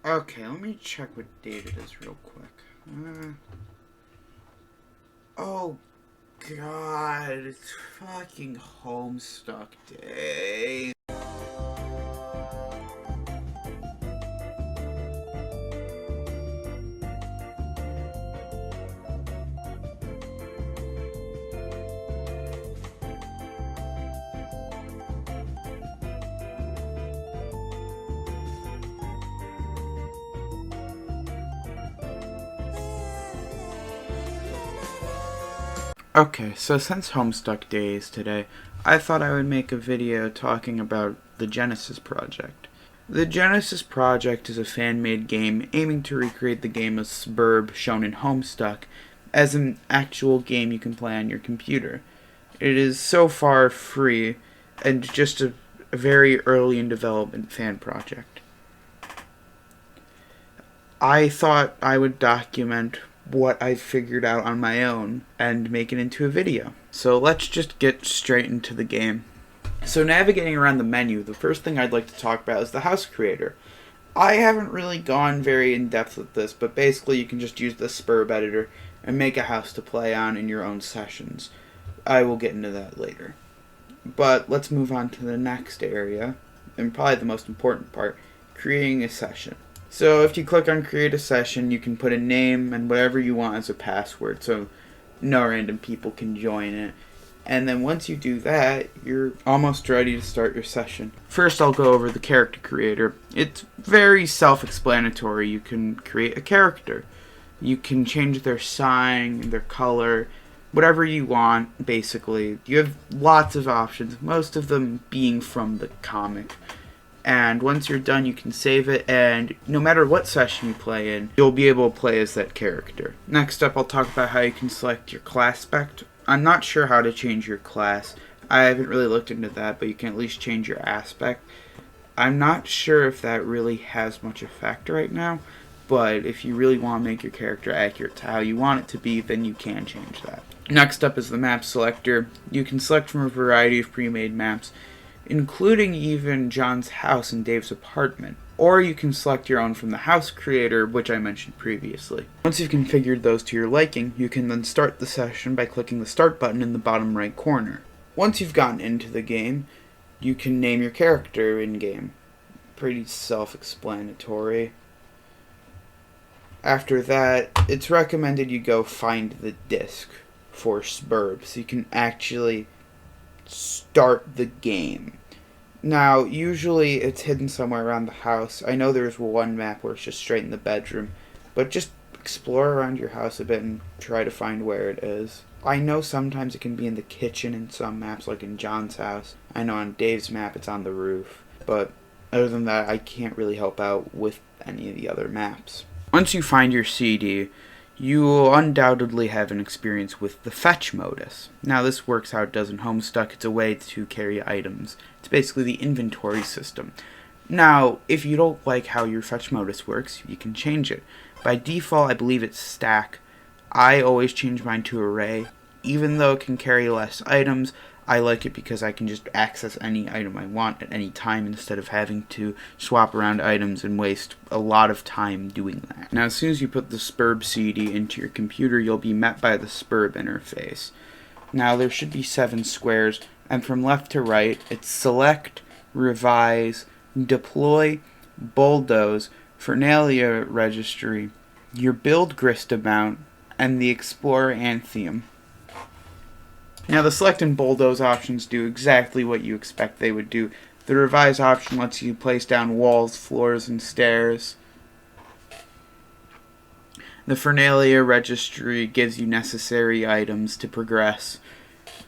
Okay, let me check what date it is real quick. Oh god, it's fucking Homestuck Day. Okay, so since Homestuck Day is today, I thought I would make a video talking about the Genesis Project. The Genesis Project is a fan-made game aiming to recreate the game of Suburb shown in Homestuck as an actual game you can play on your computer. It is so far free and just a very early in development fan project. I thought I would document what I figured out on my own and make it into a video. So let's just get straight into the game. So navigating around the menu, the first thing I'd like to talk about is the house creator. I haven't really gone very in depth with this, but basically you can just use the Suburb editor and make a house to play on in your own sessions. I will get into that later. But let's move on to the next area, and probably the most important part, creating a session. So if you click on create a session, you can put a name and whatever you want as a password so no random people can join it. And then once you do that, you're almost ready to start your session. First I'll go over the character creator. It's very self-explanatory. You can create a character. You can change their sign, their color, whatever you want basically. You have lots of options, most of them being from the comic. And once you're done, you can save it, and no matter what session you play in, you'll be able to play as that character. Next up, I'll talk about how you can select your class spec. I'm not sure how to change your class. I haven't really looked into that, but you can at least change your aspect. I'm not sure if that really has much effect right now, but if you really want to make your character accurate to how you want it to be, then you can change that. Next up is the map selector. You can select from a variety of pre-made maps, including even John's house and Dave's apartment. Or you can select your own from the house creator, which I mentioned previously. Once you've configured those to your liking, you can then start the session by clicking the start button in the bottom right corner. Once you've gotten into the game, you can name your character in-game. Pretty self-explanatory. After that, it's recommended you go find the disc for Suburb so you can actually start the game. Now, usually it's hidden somewhere around the house. I know there's one map where it's just straight in the bedroom, but just explore around your house a bit and try to find where it is. I know sometimes it can be in the kitchen in some maps, like in John's house. I know on Dave's map it's on the roof, but other than that, I can't really help out with any of the other maps. Once you find your CD, you will undoubtedly have an experience with the fetch modus. Now this works how it does in Homestuck. It's a way to carry items. It's basically the inventory system. Now, if you don't like how your fetch modus works, you can change it. By default, I believe it's stack. I always change mine to array. Even though it can carry less items, I like it because I can just access any item I want at any time instead of having to swap around items and waste a lot of time doing that. Now, as soon as you put the Suburb CD into your computer, you'll be met by the Suburb interface. Now, there should be 7 squares, and from left to right, it's select, revise, deploy, bulldoze, Fernalia registry, your build grist amount, and the Explorer Anthem. Now the select and bulldoze options do exactly what you expect they would do. The revise option lets you place down walls, floors, and stairs. The Fernalia registry gives you necessary items to progress.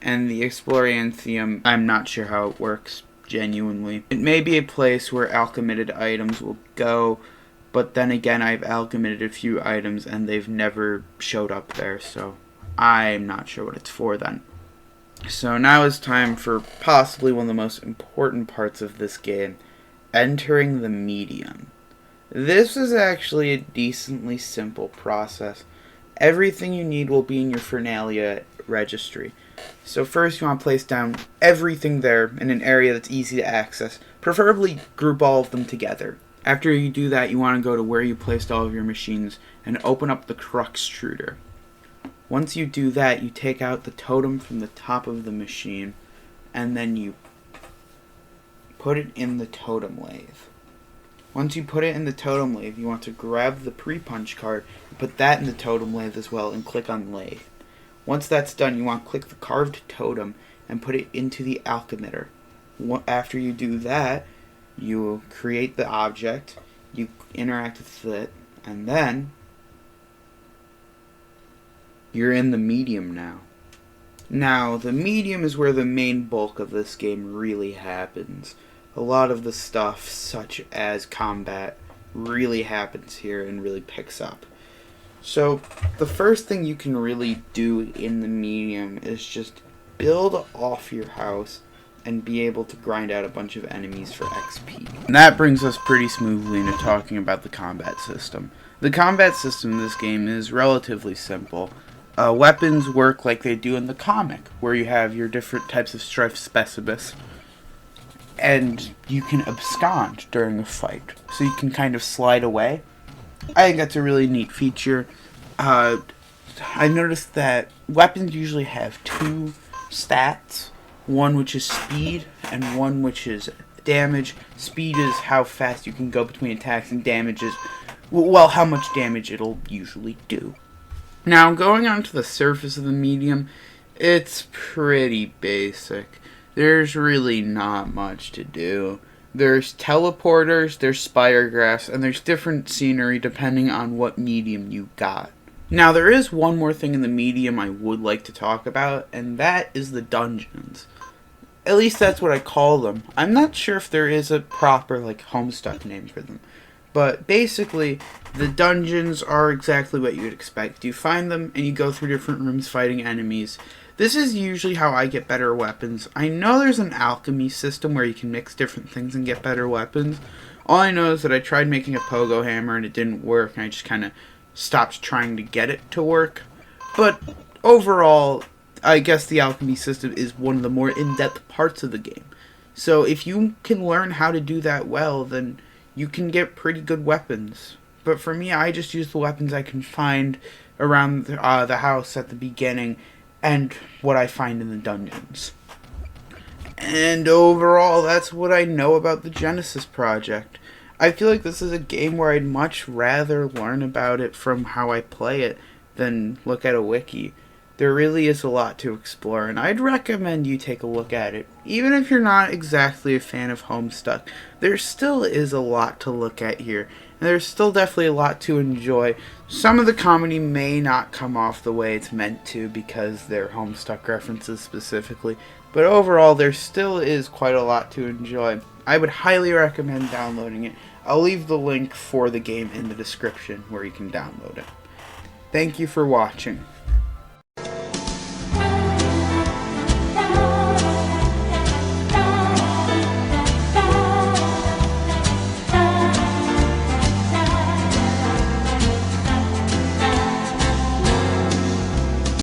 And the Explorer Anthem, I'm not sure how it works, genuinely. It may be a place where alchemited items will go, but then again I've alchemited a few items and they've never showed up there, so I'm not sure what it's for then. So now is time for possibly one of the most important parts of this game, entering the medium. This is actually a decently simple process. Everything you need will be in your Fernalia registry. So first you want to place down everything there in an area that's easy to access, preferably group all of them together. After you do that, you want to go to where you placed all of your machines and open up the crux extruder. Once you do that, you take out the totem from the top of the machine, and then you put it in the totem lathe. Once you put it in the totem lathe, you want to grab the pre-punch card and put that in the totem lathe as well and click on lathe. Once that's done, you want to click the carved totem and put it into the alchemitter. After you do that, you create the object, you interact with it, and then you're in the medium now. Now, the medium is where the main bulk of this game really happens. A lot of the stuff, such as combat, really happens here and really picks up. So, the first thing you can really do in the medium is just build off your house and be able to grind out a bunch of enemies for XP. And that brings us pretty smoothly into talking about the combat system. The combat system in this game is relatively simple. Weapons work like they do in the comic, where you have your different types of strife specimens, and you can abscond during a fight, so you can kind of slide away. I think that's a really neat feature. I've noticed that weapons usually have two stats, one which is speed and one which is damage. Speed is how fast you can go between attacks, and damage is, well, how much damage it'll usually do. Now, going on to the surface of the medium, it's pretty basic. There's really not much to do. There's teleporters, there's spiregrass, and there's different scenery depending on what medium you got. Now, there is one more thing in the medium I would like to talk about, and that is the dungeons. At least that's what I call them. I'm not sure if there is a proper, Homestuck name for them. But basically, the dungeons are exactly what you'd expect. You find them, and you go through different rooms fighting enemies. This is usually how I get better weapons. I know there's an alchemy system where you can mix different things and get better weapons. All I know is that I tried making a pogo hammer and it didn't work, and I just kind of stopped trying to get it to work. But overall, I guess the alchemy system is one of the more in-depth parts of the game. So if you can learn how to do that well, then you can get pretty good weapons. But for me, I just use the weapons I can find around the house at the beginning and what I find in the dungeons. And overall, that's what I know about the Genesis project. I feel like this is a game where I'd much rather learn about it from how I play it than look at a wiki. There really is a lot to explore, and I'd recommend you take a look at it. Even if you're not exactly a fan of Homestuck, there still is a lot to look at here, and there's still definitely a lot to enjoy. Some of the comedy may not come off the way it's meant to because they're Homestuck references specifically, but overall there still is quite a lot to enjoy. I would highly recommend downloading it. I'll leave the link for the game in the description where you can download it. Thank you for watching.